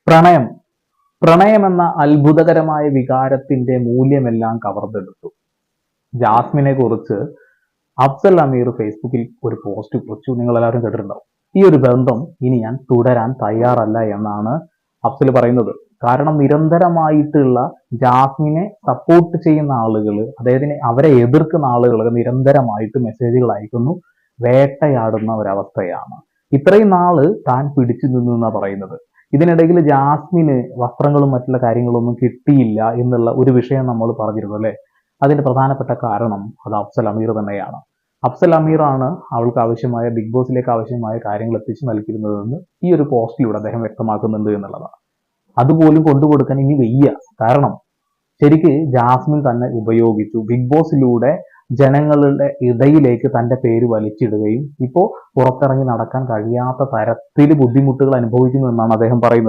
പ്രണയം പ്രണയമെന്ന അത്ഭുതകരമായ വികാരത്തിന്റെ മൂല്യമെല്ലാം കവർന്നെടുത്തു. ജാസ്മിനെ കുറിച്ച് അഫ്സൽ അമീർ ഫേസ്ബുക്കിൽ ഒരു പോസ്റ്റ് കുറിച്ചു. നിങ്ങൾ എല്ലാവരും കേട്ടിട്ടുണ്ടാവും. ഈ ഒരു ബന്ധം ഇനി ഞാൻ തുടരാൻ തയ്യാറല്ല എന്നാണ് അഫ്സൽ പറയുന്നത്. കാരണം നിരന്തരമായിട്ടുള്ള ജാസ്മിനെ സപ്പോർട്ട് ചെയ്യുന്ന ആളുകൾ, അദ്ദേഹത്തിന് അവരെ എതിർക്കുന്ന ആളുകൾ നിരന്തരമായിട്ട് മെസ്സേജുകൾ അയക്കുന്നു, വേട്ടയാടുന്ന ഒരവസ്ഥയാണ്. ഇത്രയും നാള് താൻ പിടിച്ചു നിന്നു എന്നാണ് പറയുന്നത്. ഇതിനിടയിൽ ജാസ്മിന് വസ്ത്രങ്ങളും മറ്റുള്ള കാര്യങ്ങളൊന്നും കിട്ടിയില്ല എന്നുള്ള ഒരു വിഷയം നമ്മൾ പറഞ്ഞിരുന്നു അല്ലെ. അതിന്റെ പ്രധാനപ്പെട്ട കാരണം അത് അഫ്സൽ അമീർ തന്നെയാണ്. അഫ്സൽ അമീറാണ് അവൾക്ക് ആവശ്യമായ, ബിഗ് ബോസിലേക്ക് ആവശ്യമായ കാര്യങ്ങൾ എത്തിച്ചു നൽകിയിരുന്നതെന്ന് ഈ ഒരു പോസ്റ്റിലൂടെ അദ്ദേഹം വ്യക്തമാക്കുന്നുണ്ട് എന്നുള്ളതാണ്. അതുപോലും കൊണ്ടുകൊടുക്കാൻ ഇനി വയ്യ. കാരണം ശരിക്ക് ജാസ്മിൻ തന്നെ ഉപയോഗിച്ചു. ബിഗ് ബോസിലൂടെ ജനങ്ങളുടെ ഇടയിലേക്ക് തന്റെ പേര് വലിച്ചിടുകയും ഇപ്പോൾ പുറത്തിറങ്ങി നടക്കാൻ കഴിയാത്ത തരത്തിൽ ബുദ്ധിമുട്ടുകൾ അനുഭവിക്കുന്നു എന്നാണ് അദ്ദേഹം പറയുന്നത്.